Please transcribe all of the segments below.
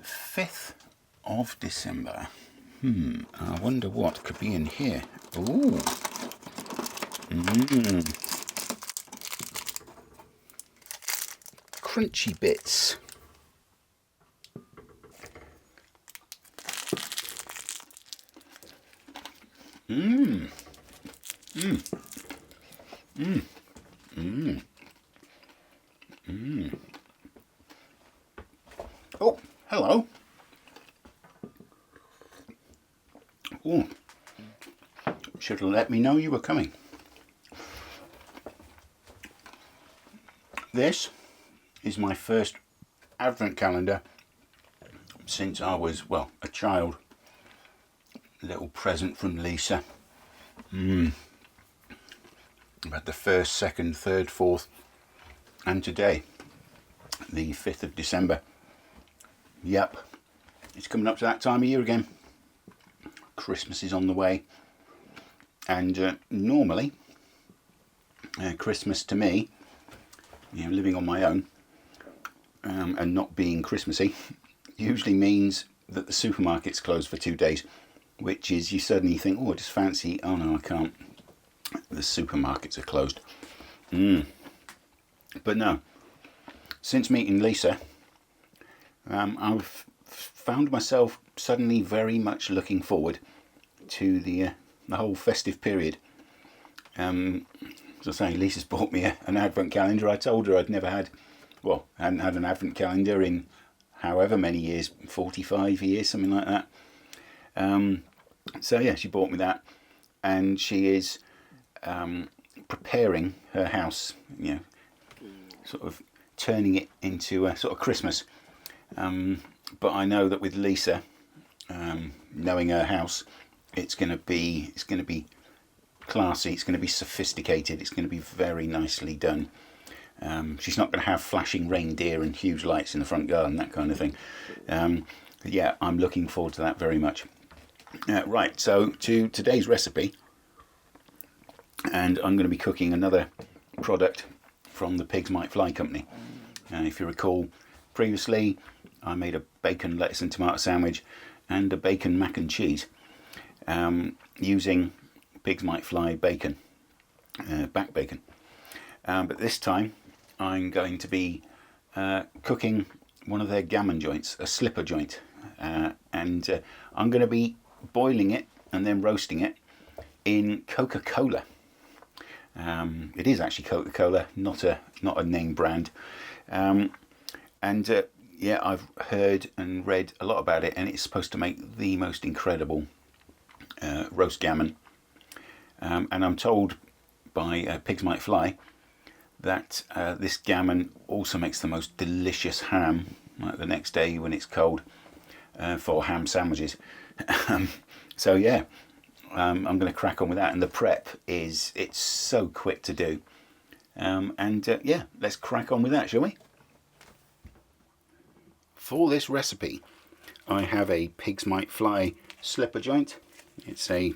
5th of December. I wonder what could be in here. Ooh. Crunchy bits. Oh, hello. Oh, should have let me know you were coming. This is my first advent calendar since I was, well, a child. Little present from Lisa. I've had the 1st, 2nd, 3rd, 4th, and today, the 5th of December. Yep, it's coming up to that time of year again. Christmas is on the way, and normally, Christmas to me, living on my own and not being Christmassy, usually means that the supermarket's closed for 2 days, which is you suddenly think, oh, I just fancy, oh no, I can't. The supermarkets are closed. But no, since meeting Lisa, I've found myself suddenly very much looking forward to the whole festive period. As I say, Lisa's bought me an advent calendar. I told her I'd never had, well, I hadn't had an advent calendar in however many years, 45 years, something like that. So yeah, she bought me that, and she is preparing her house, sort of turning it into a sort of Christmas. But I know that with Lisa, knowing her house, it's going to be classy. It's going to be sophisticated. It's going to be very nicely done. She's not going to have flashing reindeer and huge lights in the front garden, that kind of thing. Yeah, I'm looking forward to that very much. Right, so to today's recipe, and I'm going to be cooking another product from the Pigs Might Fly company. If you recall, previously I made a bacon, lettuce and tomato sandwich and a bacon mac and cheese using Pigs Might Fly bacon, back bacon. But this time I'm going to be cooking one of their gammon joints, a slipper joint, and I'm going to be boiling it and then roasting it in Coca Cola. It is actually Coca Cola, not a name brand. Yeah, I've heard and read a lot about it, and it's supposed to make the most incredible roast gammon. And I'm told by Pigs Might Fly that this gammon also makes the most delicious ham, like the next day when it's cold, for ham sandwiches. So yeah, I'm going to crack on with that, and the prep it's so quick to do. Yeah, let's crack on with that, shall we? For this recipe, I have a Pigs Might Fly slipper joint. It's a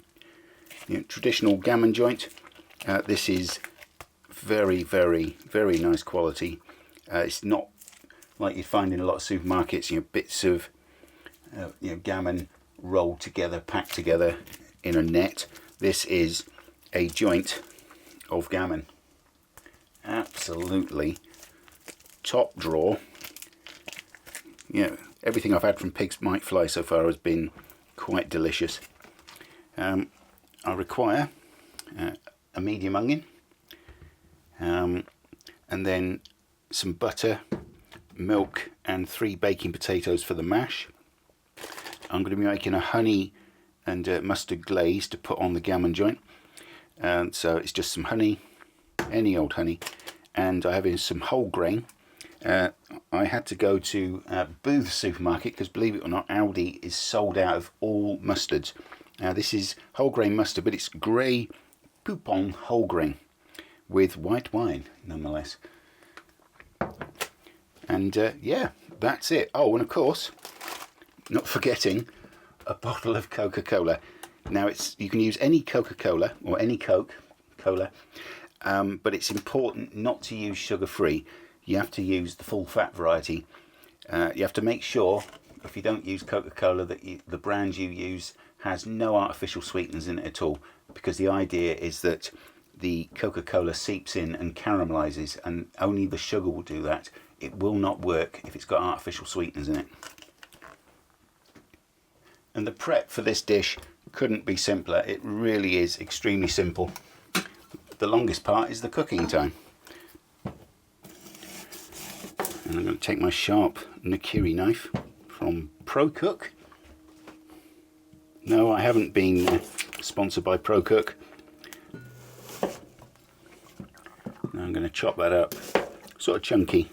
traditional gammon joint. This is very, very, very nice quality. It's not like you'd find in a lot of supermarkets, bits of gammon rolled together, packed together in a net. This is a joint of gammon. Absolutely top drawer. Everything I've had from Pigs Might Fly so far has been quite delicious. I require a medium onion, and then some butter, milk, and 3 baking potatoes for the mash. I'm going to be making a honey and mustard glaze to put on the gammon joint. So it's just some honey, any old honey, and I have in some whole grain. I had to go to Booth's supermarket because, believe it or not, Aldi is sold out of all mustards. This is whole grain mustard, but it's grey Poupon whole grain with white wine nonetheless. And yeah, that's it. Oh, and of course, not forgetting a bottle of Coca Cola. Now you can use any Coca Cola or any Coke Cola, but it's important not to use sugar free. You have to use the full fat variety, You have to make sure, if you don't use Coca Cola, that the brand you use has no artificial sweeteners in it at all, because the idea is that the Coca Cola seeps in and caramelizes, and only the sugar will do that. It will not work if it's got artificial sweeteners in it. And the prep for this dish couldn't be simpler. It really is extremely simple. The longest part is the cooking time. And I'm going to take my sharp Nakiri knife from ProCook. No, I haven't been sponsored by ProCook. Now I'm going to chop that up sort of chunky.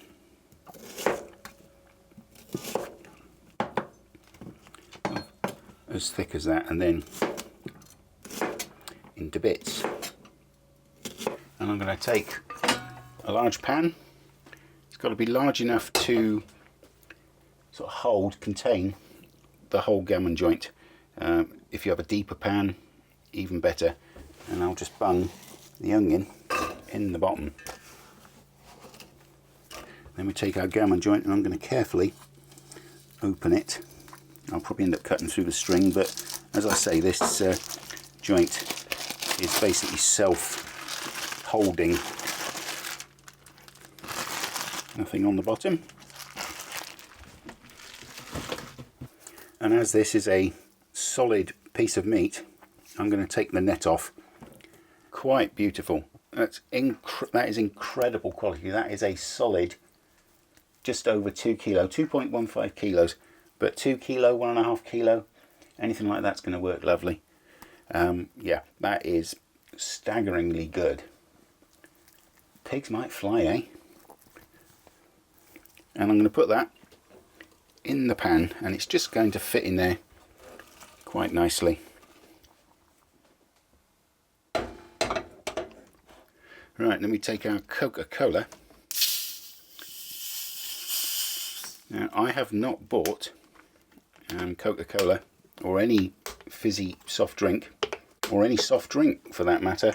As thick as that, and then into bits. And I'm going to take a large pan. It's got to be large enough to sort of contain the whole gammon joint. If you have a deeper pan, even better. And I'll just bung the onion in the bottom. Then we take our gammon joint, and I'm going to carefully open it. I'll probably end up cutting through the string, but as I say, this joint is basically self-holding. Nothing on the bottom. And as this is a solid piece of meat, I'm going to take the net off. Quite beautiful. That is incredible quality. That is a solid, just over 2 kilo, 2.15 kilos. But 2 kilo, 1.5 kilo, anything like that's going to work lovely. Yeah, that is staggeringly good. Pigs might fly, eh? And I'm going to put that in the pan, and it's just going to fit in there quite nicely. Right, then we take our Coca Cola. Now, I have not bought Coca Cola or any fizzy soft drink, or any soft drink for that matter,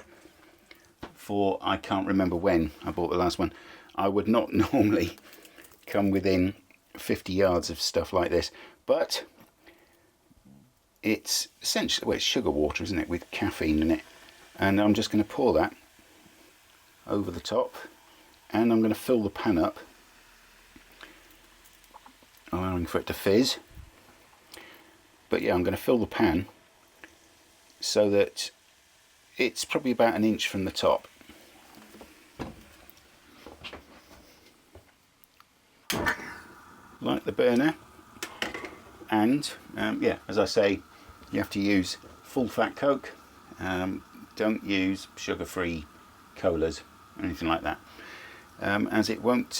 for I can't remember when I bought the last one. I would not normally come within 50 yards of stuff like this, but it's essentially, well, it's sugar water, isn't it, with caffeine in it. And I'm just going to pour that over the top, and I'm going to fill the pan up, allowing for it to fizz. But yeah, I'm going to fill the pan so that it's probably about an inch from the top. Light the burner, and yeah, as I say, you have to use full fat Coke. Don't use sugar-free colas or anything like that, as it won't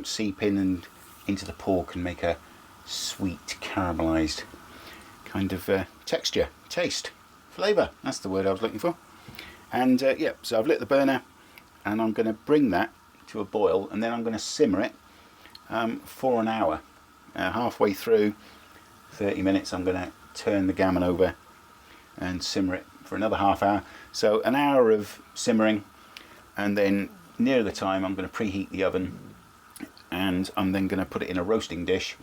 seep in and into the pork and make a sweet caramelized kind of texture, taste, flavour. That's the word I was looking for. And yeah, so I've lit the burner, and I'm going to bring that to a boil, and then I'm going to simmer it for an hour. Halfway through, 30 minutes, I'm going to turn the gammon over and simmer it for another half hour. So an hour of simmering, and then near the time I'm going to preheat the oven, and I'm then going to put it in a roasting dish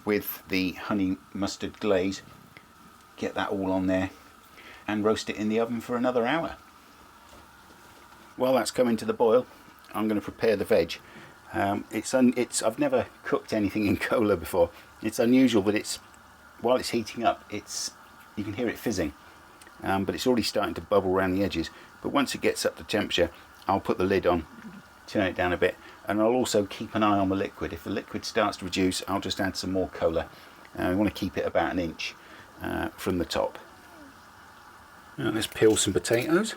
with the honey mustard glaze. Get that all on there and roast it in the oven for another hour. While that's coming to the boil, I'm going to prepare the veg. I've never cooked anything in cola before. It's unusual, but while it's heating up, you can hear it fizzing, but it's already starting to bubble around the edges. But once it gets up to temperature, I'll put the lid on, turn it down a bit, and I'll also keep an eye on the liquid. If the liquid starts to reduce, I'll just add some more cola. We want to keep it about an inch from the top. Now let's peel some potatoes.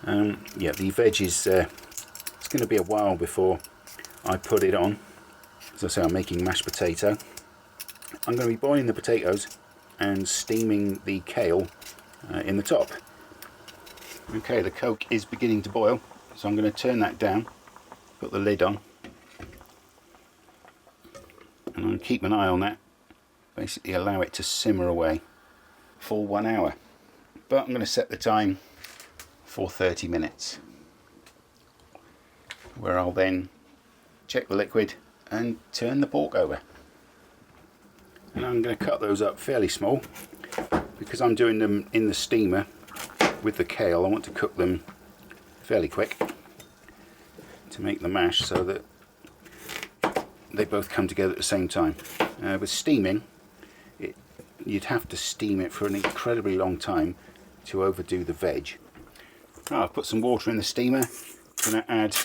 Yeah, the veg is it's going to be a while before I put it on. As I say, I'm making mashed potato. I'm going to be boiling the potatoes and steaming the kale in the top. Okay, the Coke is beginning to boil, so I'm going to turn that down, put the lid on, and I'm going to keep an eye on that. Basically allow it to simmer away for 1 hour. But I'm going to set the time for 30 minutes, where I'll then check the liquid, and turn the pork over. And I'm going to cut those up fairly small because I'm doing them in the steamer with the kale. I want to cook them fairly quick to make the mash so that they both come together at the same time. With steaming, you'd have to steam it for an incredibly long time to overdo the veg. I've put some water in the steamer. I'm going to add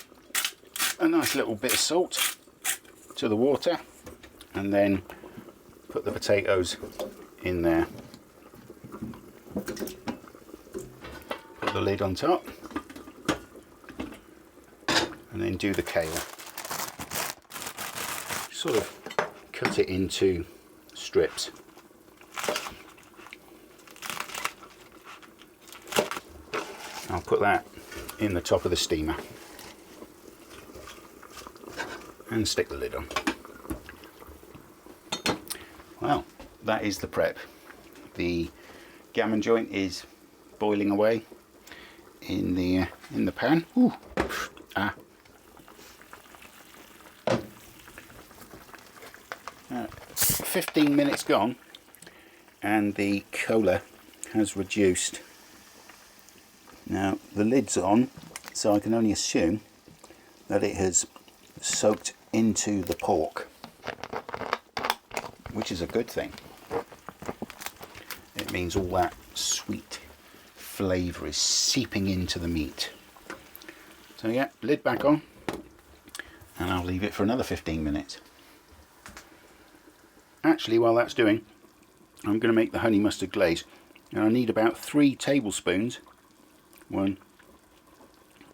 a nice little bit of salt to the water and then put the potatoes in there. Put the lid on top and then do the kale. Sort of cut it into strips. I'll put that in the top of the steamer and stick the lid on. Well, that is the prep. The gammon joint is boiling away in the pan. Ooh. 15 minutes gone and the cola has reduced. Now the lid's on, so I can only assume that it has soaked into the pork, which is a good thing. It means all that sweet flavour is seeping into the meat. So yeah, lid back on and I'll leave it for another 15 minutes. Actually, while that's doing, I'm going to make the honey mustard glaze. And I need about 3 tablespoons. 1,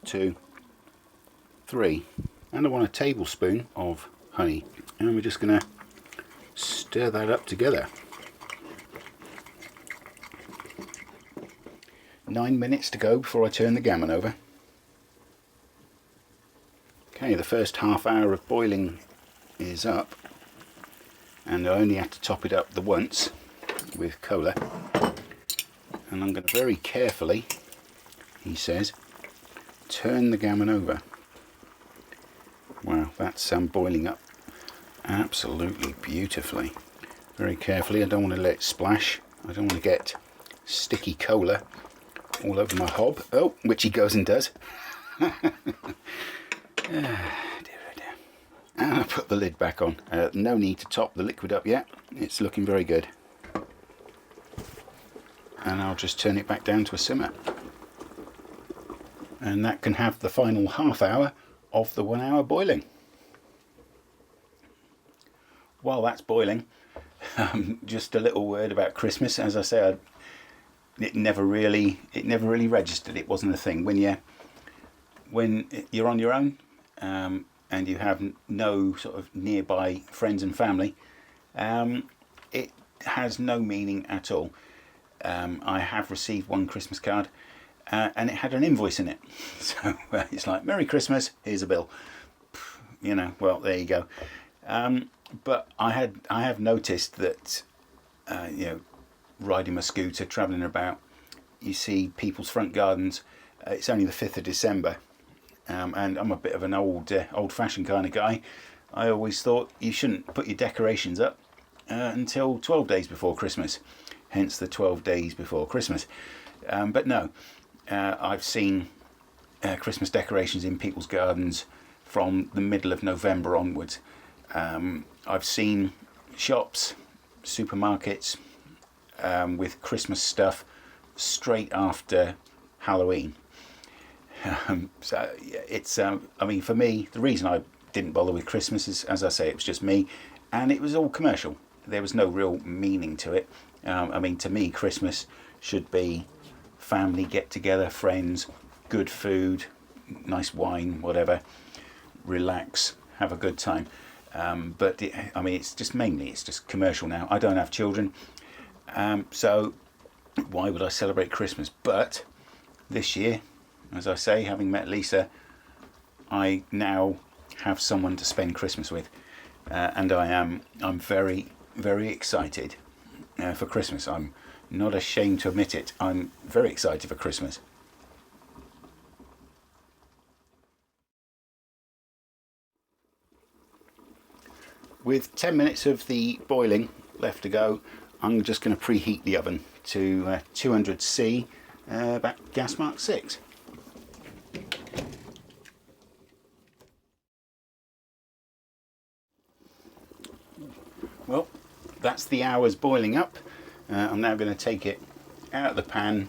2, 3. And I want a tablespoon of honey. And we're just going to stir that up together. 9 minutes to go before I turn the gammon over. Okay, the first half hour of boiling is up. And I only had to top it up the once with cola. And I'm going to very carefully, he says, turn the gammon over. Wow, that's boiling up absolutely beautifully. Very carefully, I don't want to let it splash. I don't want to get sticky cola all over my hob. Oh, which he goes and does. And I put the lid back on. No need to top the liquid up yet. It's looking very good. And I'll just turn it back down to a simmer. And that can have the final half hour of the 1 hour boiling. While that's boiling, just a little word about Christmas. As I said, it never really registered. It wasn't a thing. When you're on your own, and you have no sort of nearby friends and family, it has no meaning at all. I have received one Christmas card and it had an invoice in it. So it's like, Merry Christmas, here's a bill. You know, well, there you go. But I have noticed that, you know, riding my scooter, travelling about, you see people's front gardens. It's only the 5th of December. And I'm a bit of an old-fashioned kind of guy. I always thought you shouldn't put your decorations up until 12 days before Christmas, hence the 12 days before Christmas. But no, I've seen Christmas decorations in people's gardens from the middle of November onwards. I've seen shops, supermarkets with Christmas stuff straight after Halloween. So it's I mean, for me, the reason I didn't bother with Christmas is, as I say, it was just me, and it was all commercial. There was no real meaning to it. I mean, to me, Christmas should be family get together, friends, good food, nice wine, whatever, relax, have a good time. But I mean, it's just commercial now. I don't have children, so why would I celebrate Christmas? But this year, as I say, having met Lisa, I now have someone to spend Christmas with, and I'm very, very excited for Christmas. I'm not ashamed to admit it. I'm very excited for Christmas. With 10 minutes of the boiling left to go, I'm just going to preheat the oven to 200C, about gas mark 6. Well, that's the hours boiling up. I'm now going to take it out of the pan.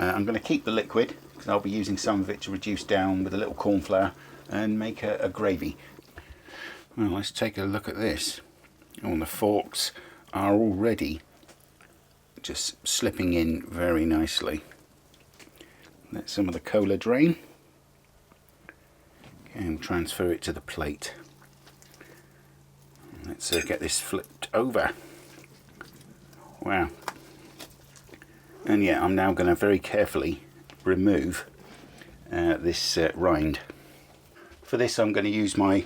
I'm going to keep the liquid because I'll be using some of it to reduce down with a little corn flour and make a gravy. Well, let's take a look at this. Oh, the forks are already just slipping in very nicely. Let some of the cola drain and transfer it to the plate. Let's get this flipped over. Wow. And yeah, I'm now going to very carefully remove this rind. For this I'm going to use my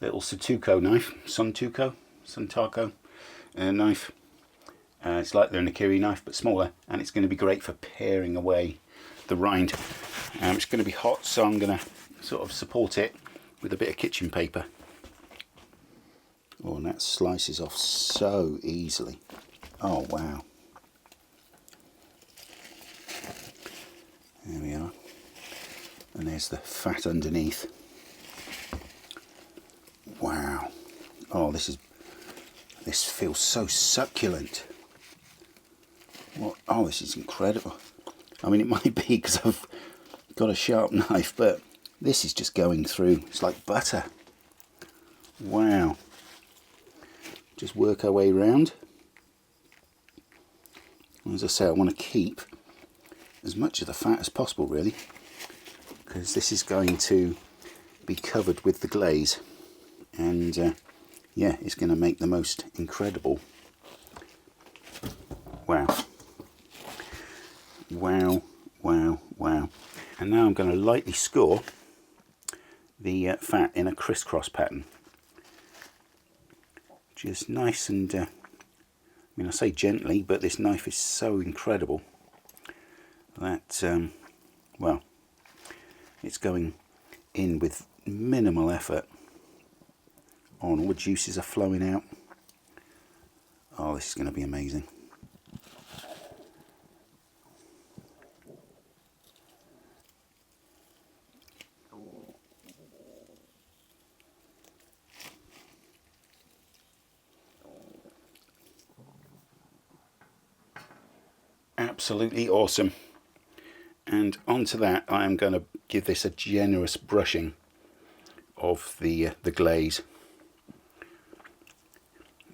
little Suntako knife. It's like the Nakiri knife but smaller, and it's going to be great for paring away the rind. It's going to be hot, so I'm going to sort of support it with a bit of kitchen paper. Oh, and that slices off so easily. Oh wow. There we are. And there's the fat underneath. Wow. Oh, this feels so succulent. What? Oh, this is incredible. I mean, it might be because I've got a sharp knife, but this is just going through. It's like butter. Wow. Just work our way around. As I say, I want to keep as much of the fat as possible, really, because this is going to be covered with the glaze, and yeah, it's going to make the most incredible. Wow. Wow, wow, wow. And now I'm going to lightly score the fat in a crisscross pattern. Just nice and, I mean, I say gently, but this knife is so incredible that, well, it's going in with minimal effort. Oh, and all the juices are flowing out. Oh, this is going to be amazing. Absolutely awesome. And onto that I am going to give this a generous brushing of the glaze.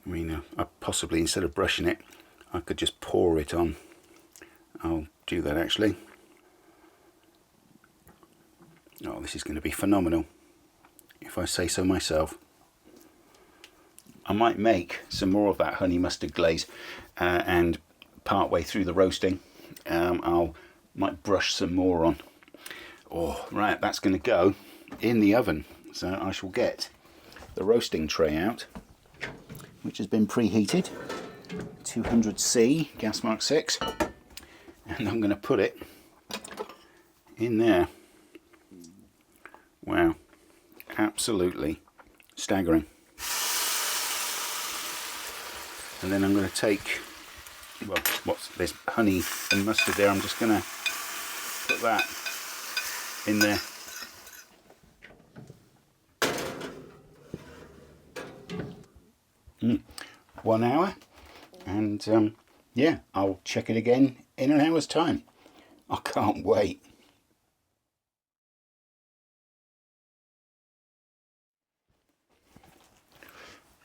I mean, I possibly, instead of brushing it, I could just pour it on. I'll do that actually. Oh, this is going to be phenomenal, if I say so myself. I might make some more of that honey mustard glaze, and part way through the roasting might brush some more on. Oh, right, that's going to go in the oven. So I shall get the roasting tray out, which has been preheated, 200C, gas mark 6, and I'm going to put it in there. Wow, absolutely staggering. And then I'm going to take, well, what's this, honey and mustard there, I'm just going to put that in there. 1 hour, and yeah, I'll check it again in an hour's time. I can't wait.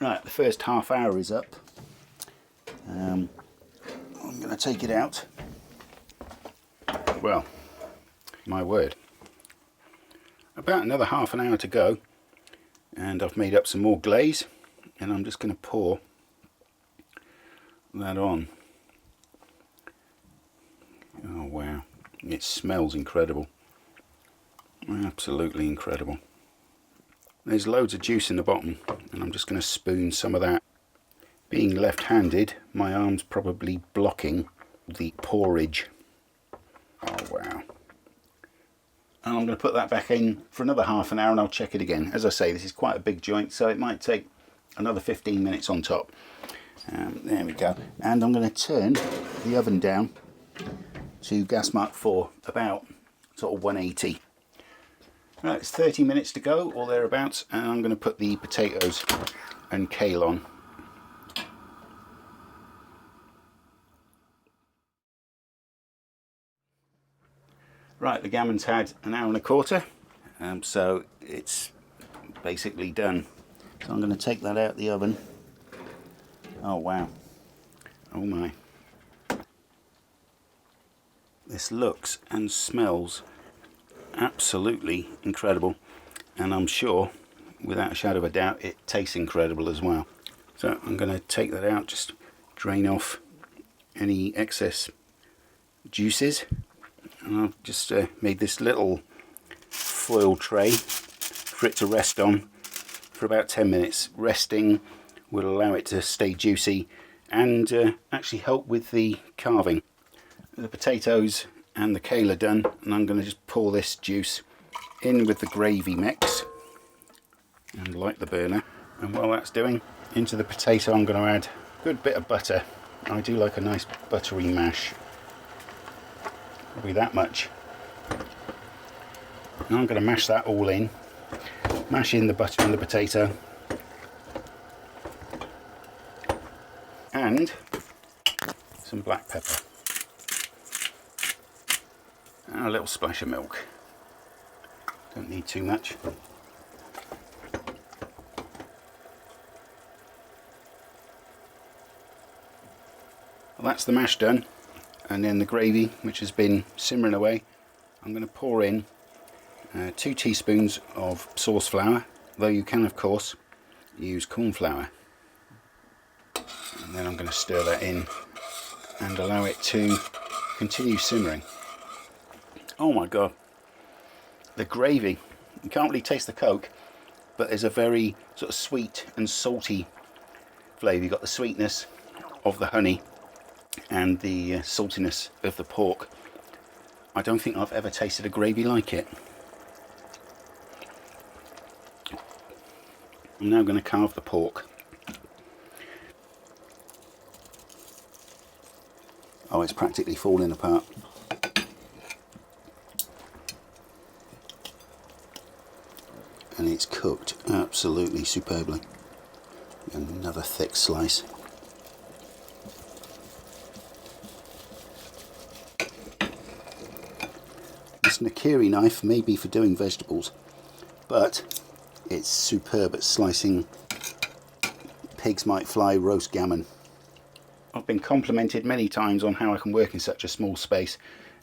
Right, the first half hour is up. I'm going to take it out. Well, my word. About another half an hour to go, and I've made up some more glaze, and I'm just going to pour that on. Oh wow, it smells incredible. Absolutely incredible. There's loads of juice in the bottom, and I'm just going to spoon some of that. Being left-handed, my arm's probably blocking the porridge. Oh wow. And I'm going to put that back in for another half an hour, and I'll check it again. As I say, this is quite a big joint, so it might take another 15 minutes on top. There we go. And I'm going to turn the oven down to gas mark 4, about sort of 180. Right, it's 30 minutes to go or thereabouts, and I'm going to put the potatoes and kale on. Right, the gammon's had an hour and a quarter, so it's basically done. So I'm going to take that out the oven. Oh wow, oh my. This looks and smells absolutely incredible, and I'm sure without a shadow of a doubt it tastes incredible as well. So I'm going to take that out, just drain off any excess juices, and I've just made this little foil tray for it to rest on for about 10 minutes. Resting will allow it to stay juicy and actually help with the carving. The potatoes and the kale are done, and I'm going to just pour this juice in with the gravy mix and light the burner. And while that's doing, into the potato I'm going to add a good bit of butter. I do like a nice buttery mash, probably that much. And I'm going to mash that all in, mash in the butter and the potato, and some black pepper. And a little splash of milk. Don't need too much. Well, that's the mash done, and then the gravy, which has been simmering away, I'm going to pour in 2 teaspoons of sauce flour, though you can of course use corn flour. And then I'm going to stir that in and allow it to continue simmering. Oh my god, the gravy, you can't really taste the Coke, but there's a very sort of sweet and salty flavour. You've got the sweetness of the honey and the saltiness of the pork. I don't think I've ever tasted a gravy like it. I'm now going to carve the pork. Oh, it's practically falling apart. And it's cooked absolutely superbly. Another thick slice. This Nakiri knife may be for doing vegetables, but it's superb at slicing pigs might fly roast gammon. I've been complimented many times on how I can work in such a small space,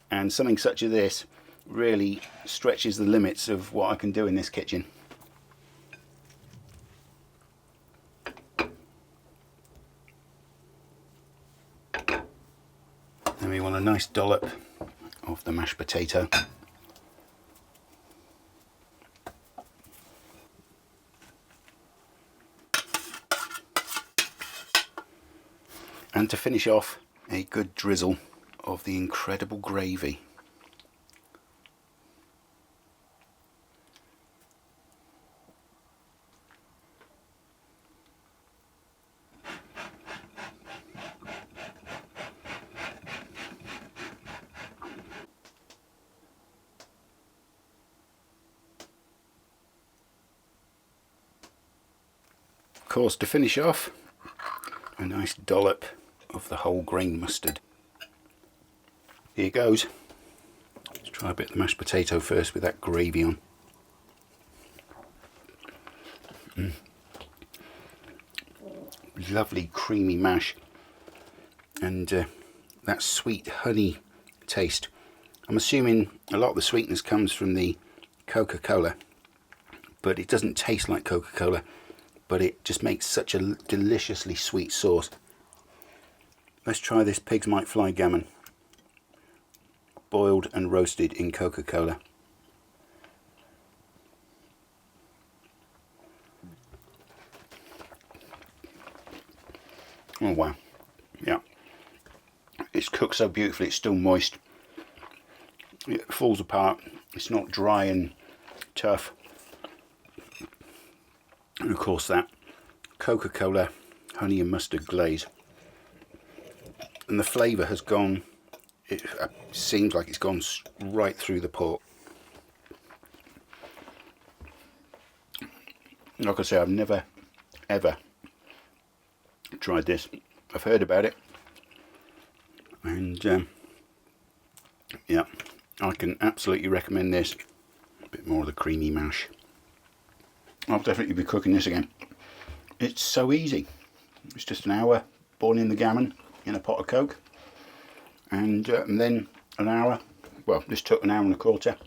and something such as this really stretches the limits of what I can do in this kitchen. Then we want a nice dollop of the mashed potato. And to finish off, a good drizzle of the incredible gravy. Of course, to finish off, a nice dollop of the whole grain mustard. Here goes. Let's try a bit of the mashed potato first with that gravy on. Lovely creamy mash, and that sweet honey taste. I'm assuming a lot of the sweetness comes from the Coca Cola, but it doesn't taste like Coca Cola, but it just makes such a deliciously sweet sauce. Let's try this pigs might fly gammon, boiled and roasted in Coca Cola. Oh wow, yeah, it's cooked so beautifully, it's still moist, it falls apart, it's not dry and tough, and of course that Coca Cola honey and mustard glaze, and the flavour has gone, it seems like it's gone right through the pork. Like I say, I've never ever tried this. I've heard about it, and yeah, I can absolutely recommend this. A bit more of the creamy mash. I'll definitely be cooking this again. It's so easy. It's just an hour boiling the gammon in a pot of Coke, and then an hour, well, this took an hour and a quarter,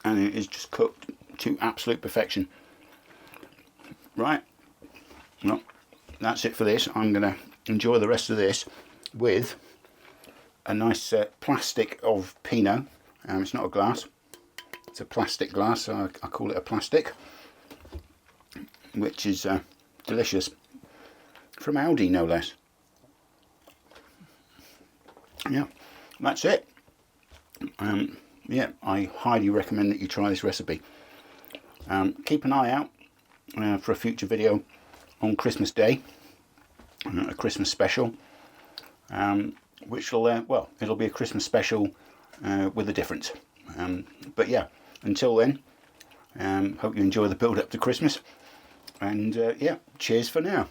and it is just cooked to absolute perfection. Right, well, that's it for this. I'm going to enjoy the rest of this with a nice plastic of Pinot. It's not a glass, it's a plastic glass, so I call it a plastic, which is delicious, from Aldi no less. Yeah, that's it. Yeah, I highly recommend that you try this recipe. Keep an eye out for a future video on Christmas Day, a Christmas special, which will, well, it'll be a Christmas special with a difference. But yeah, until then, hope you enjoy the build up to Christmas, and yeah, cheers for now.